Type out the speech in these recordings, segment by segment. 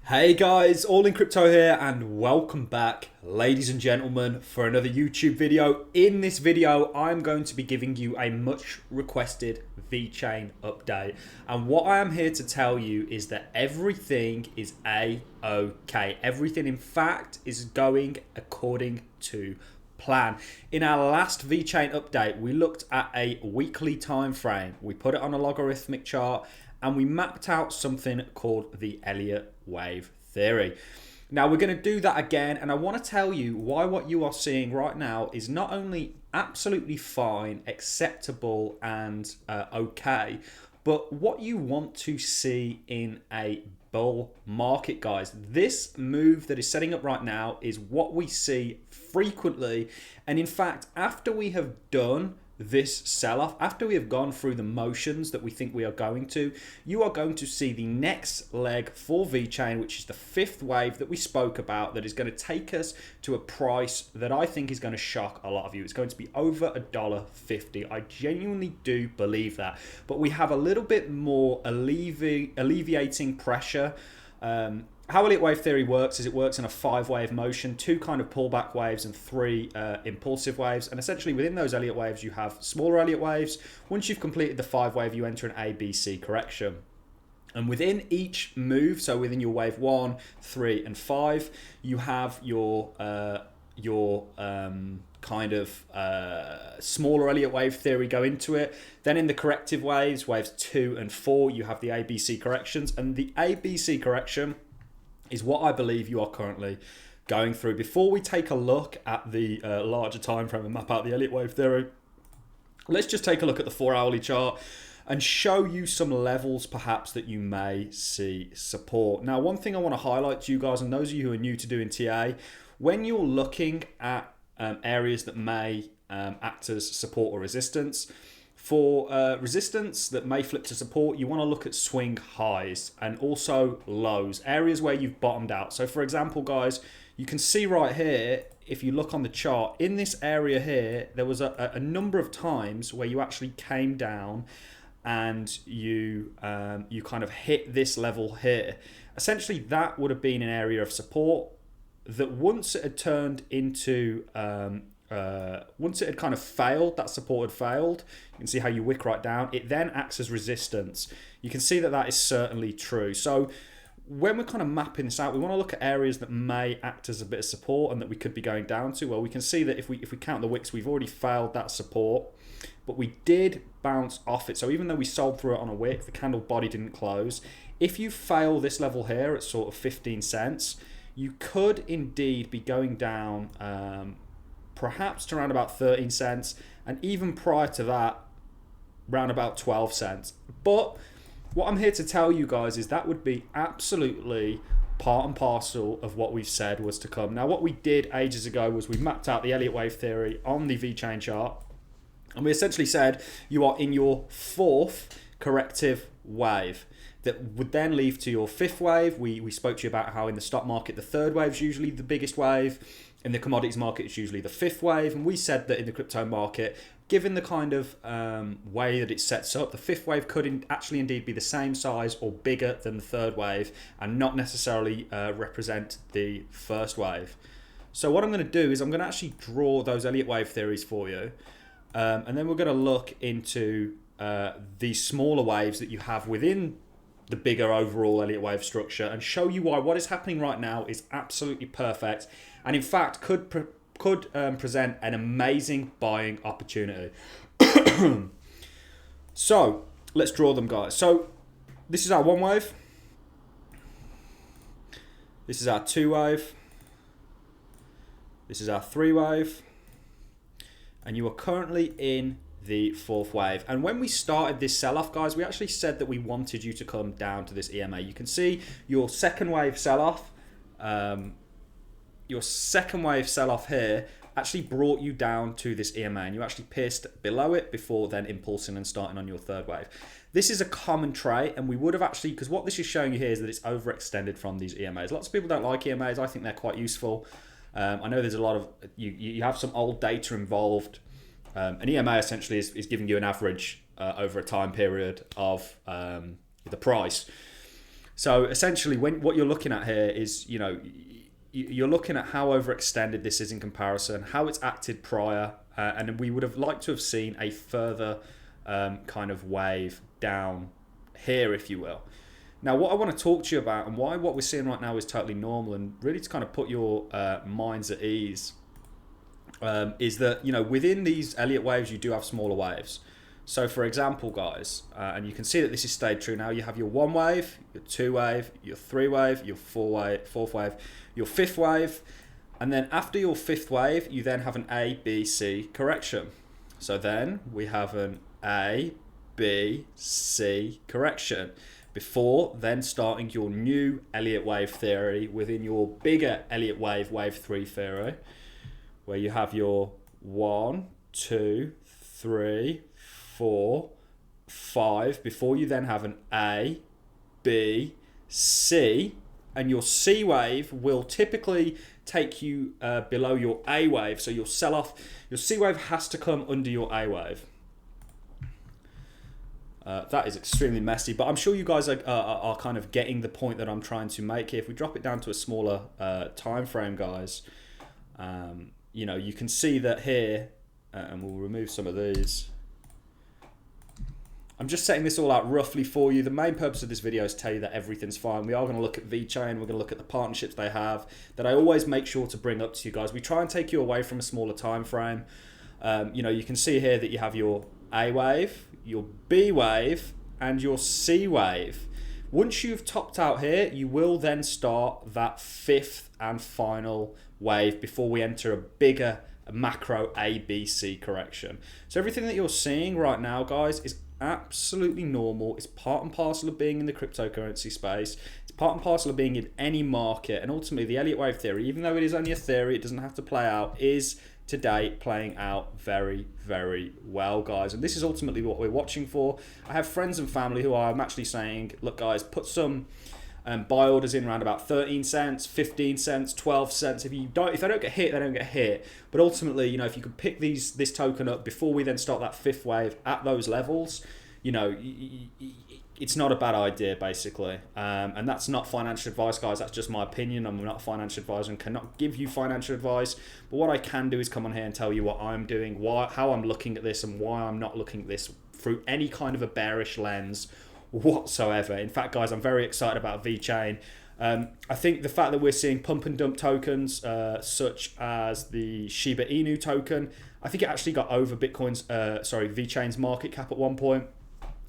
Hey guys, All in Crypto here and welcome back, ladies and gentlemen, for another YouTube video. In this video, I'm going to be giving you a much requested Vechain update. And what I am here to tell you is that everything is A-OK. Everything, in fact, is going according to plan. In our last Vechain update, we looked at a weekly time frame. We put it on a logarithmic chart and we mapped out something called the Elliott wave theory. Now we're going to do that again, and I want to tell you why what you are seeing right now is not only absolutely fine, acceptable, and okay, but what you want to see in a bull market, guys. This move that is setting up right now is what we see frequently, and in fact, after we have done this sell-off, after we have gone through the motions that we think we are going to, you are going to see the next leg for Vechain, which is the fifth wave that we spoke about, that is going to take us to a price that I think is going to shock a lot of you. It's going to be over $1.50. I genuinely do believe that, but we have a little bit more alleviating pressure. How Elliott wave theory works is it works in a 5-wave motion, 2 kind of pullback waves and 3 impulsive waves. And essentially within those Elliott waves, you have smaller Elliott waves. Once you've completed the 5-wave, you enter an ABC correction. And within each move, so within your wave 1, 3, and 5, you have your smaller Elliott wave theory go into it. Then in the corrective waves, waves 2 and 4, you have the ABC corrections. And the ABC correction is what I believe you are currently going through. Before we take a look at the larger time frame and map out the Elliott wave theory, let's just take a look at the 4-hourly chart and show you some levels perhaps that you may see support. Now, one thing I want to highlight to you guys, and those of you who are new to doing TA, when you're looking at areas that may act as support or resistance, for resistance that may flip to support, you want to look at swing highs and also lows, areas where you've bottomed out. So for example, guys, you can see right here, if you look on the chart, in this area here, there was a number of times where you actually came down and you kind of hit this level here. Essentially, that would have been an area of support that once it had turned into once it had kind of failed, that support had failed, you can see how you wick right down, it then acts as resistance. You can see that that is certainly true. So when we're kind of mapping this out, we want to look at areas that may act as a bit of support and that we could be going down to. Well, we can see that if we count the wicks, we've already failed that support, but we did bounce off it. So even though we sold through it on a wick, the candle body didn't close. If you fail this level here at sort of 15 cents, you could indeed be going down perhaps to around about 13 cents, and even prior to that, around about 12 cents. But what I'm here to tell you guys is that would be absolutely part and parcel of what we've said was to come. Now, what we did ages ago was we mapped out the Elliott wave theory on the Vechain chart, and we essentially said you are in your 4th corrective wave. That would then lead to your 5th wave. We spoke to you about how in the stock market, the 3rd wave is usually the biggest wave. In the commodities market, it's usually the 5th wave. And we said that in the crypto market, given the kind of way that it sets up, the 5th wave could actually indeed be the same size or bigger than the 3rd wave and not necessarily represent the 1st wave. So what I'm going to do is I'm going to actually draw those Elliott wave theories for you. And then we're going to look into the smaller waves that you have within the bigger overall Elliott wave structure and show you why what is happening right now is absolutely perfect and in fact could present an amazing buying opportunity. So let's draw them, guys. So this is our 1 wave, this is our 2 wave, this is our 3 wave, and you are currently in the 4th wave. And when we started this sell-off, guys, we actually said that we wanted you to come down to this EMA. You can see your 2nd wave sell-off, here actually brought you down to this EMA, and you actually pierced below it before then impulsing and starting on your 3rd wave. This is a common trait, and we would have actually, because what this is showing you here is that it's overextended from these EMAs. Lots of people don't like EMAs. I think they're quite useful. I know there's a lot of, you have some old data involved. An EMA essentially is giving you an average over a time period of the price. So essentially, what you're looking at here is, you're looking at how overextended this is in comparison, how it's acted prior, and we would have liked to have seen a further kind of wave down here, if you will. Now, what I want to talk to you about and why what we're seeing right now is totally normal, and really to kind of put your minds at ease, is that, within these Elliott waves, you do have smaller waves. So, for example, guys, and you can see that this is stayed true now, you have your 1 wave, your 2 wave, your 3 wave, your 4th wave, your 5th wave, and then after your 5th wave, you then have an A, B, C correction. So then we have an A, B, C correction before then starting your new Elliott wave theory within your bigger Elliott wave 3 theory, where you have your 1, 2, 3, 4, 5 before you then have an A, B, C, and your C wave will typically take you below your A wave, so you'll sell off. Your C wave has to come under your A wave. That is extremely messy, but I'm sure you guys are kind of getting the point that I'm trying to make here. If we drop it down to a smaller time frame, guys, you can see that here, and we'll remove some of these. I'm just setting this all out roughly for you. The main purpose of this video is to tell you that everything's fine. We are going to look at Vechain. We're going to look at the partnerships they have that I always make sure to bring up to you guys. We try and take you away from a smaller time frame. You can see here that you have your A wave, your B wave, and your C wave. Once you've topped out here, you will then start that 5th and final wave before we enter a bigger macro ABC correction. So everything that you're seeing right now, guys, is absolutely normal. It's part and parcel of being in the cryptocurrency space. It's part and parcel of being in any market. And ultimately, the Elliott wave theory, even though it is only a theory, it doesn't have to play out, is today playing out very, very well, guys. And this is ultimately what we're watching for. I have friends and family who I'm actually saying, look, guys, put some buy orders in around about 13 cents, 15 cents, 12 cents. If they don't get hit, they don't get hit. But ultimately, if you could pick this token up before we then start that 5th wave at those levels, it's not a bad idea, basically. And that's not financial advice, guys. That's just my opinion. I'm not a financial advisor and cannot give you financial advice. But what I can do is come on here and tell you what I'm doing, how I'm looking at this, and why I'm not looking at this through any kind of a bearish lens whatsoever. In fact, guys, I'm very excited about Vechain. I think the fact that we're seeing pump and dump tokens such as the Shiba Inu token, I think it actually got over Vechain's market cap at one point,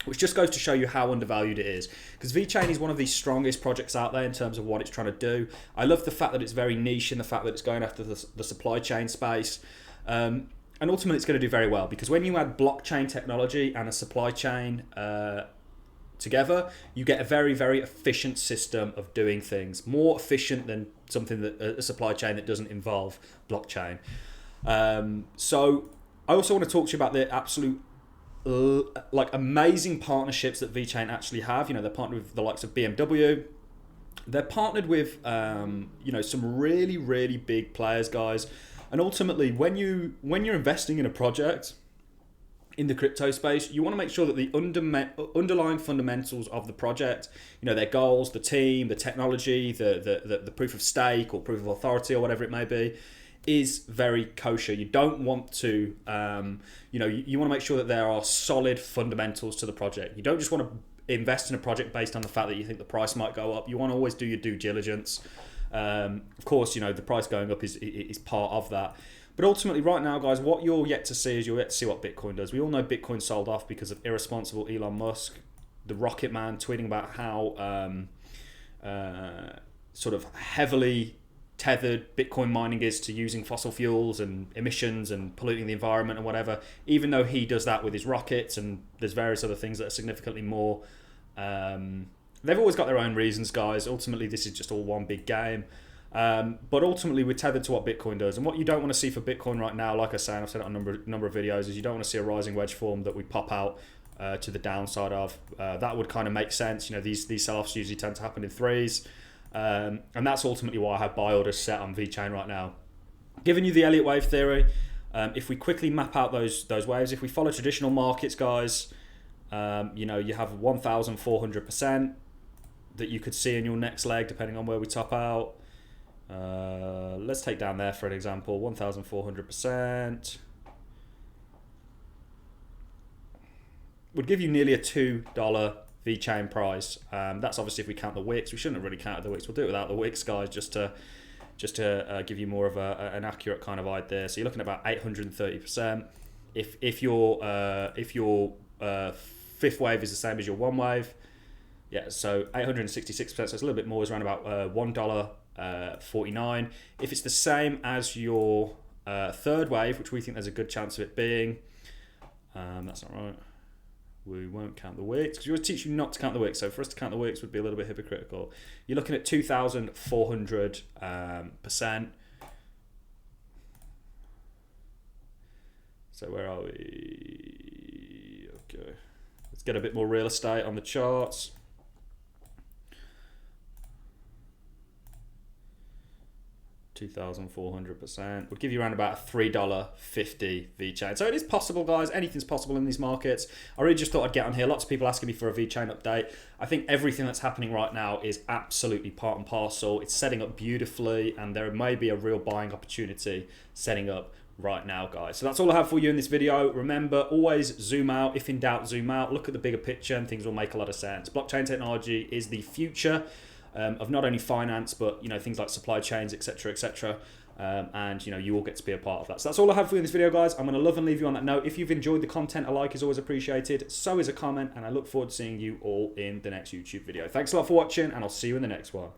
which just goes to show you how undervalued it is. Because Vechain is one of the strongest projects out there in terms of what it's trying to do. I love the fact that it's very niche and the fact that it's going after the supply chain space. And ultimately, it's going to do very well because when you add blockchain technology and a supply chain together, you get a very, very efficient system of doing things, more efficient than something that a supply chain that doesn't involve blockchain. So I also want to talk to you about the absolute amazing partnerships that Vechain actually have. They're partnered with the likes of BMW. They're partnered with some really, really big players, guys. And ultimately, when you're investing in a project in the crypto space, you want to make sure that the underlying fundamentals of the project, their goals, the team, the technology, the proof of stake or proof of authority or whatever it may be, is very kosher. You don't want to, you want to make sure that there are solid fundamentals to the project. You don't just want to invest in a project based on the fact that you think the price might go up. You want to always do your due diligence. Of course, the price going up is part of that. But ultimately, right now, guys, what you're yet to see is you're yet to see what Bitcoin does. We all know Bitcoin sold off because of irresponsible Elon Musk, the Rocket Man, tweeting about how sort of heavily tethered Bitcoin mining is to using fossil fuels and emissions and polluting the environment and whatever, even though he does that with his rockets and there's various other things that are significantly more. They've always got their own reasons, guys. Ultimately, this is just all one big game. But ultimately, we're tethered to what Bitcoin does. And what you don't want to see for Bitcoin right now, like I say, and I've said it on a number of videos, is you don't want to see a rising wedge form that we pop out to the downside of. That would kind of make sense. These sell-offs usually tend to happen in threes. And that's ultimately why I have buy orders set on Vechain right now. Giving you the Elliott wave theory, if we quickly map out those waves, if we follow traditional markets, guys, you have 1,400%. that you could see in your next leg, depending on where we top out. Let's take down there for an example, 1,400%. Would give you nearly a $2 Vechain price. That's obviously if we count the wicks. We shouldn't have really counted the wicks. We'll do it without the wicks, guys, just to give you more of an accurate kind of idea. So you're looking at about 830%. If your fifth wave is the same as your one wave, yeah, so 866%. So it's a little bit more. It's around about $1.49. If it's the same as your third wave, which we think there's a good chance of it being, that's not right. We won't count the wicks because we always teach you not to count the wicks. So for us to count the wicks would be a little bit hypocritical. You're looking at 2,400%. So where are we? Okay, let's get a bit more real estate on the charts. 2,400% would give you around about a $3.50 Vechain. So it is possible, guys. Anything's possible in these markets. I really just thought I'd get on here. Lots of people asking me for a Vechain update. I think everything that's happening right now is absolutely part and parcel. It's setting up beautifully, and there may be a real buying opportunity setting up right now, guys. So that's all I have for you in this video. Remember, always zoom out. If in doubt, zoom out. Look at the bigger picture and things will make a lot of sense. Blockchain technology is the future of not only finance, but things like supply chains, etc., etc. And you all get to be a part of that. So that's all I have for you in this video, guys. I'm going to love and leave you on that note. If you've enjoyed the content, a like is always appreciated. So is a comment, and I look forward to seeing you all in the next YouTube video. Thanks a lot for watching, and I'll see you in the next one.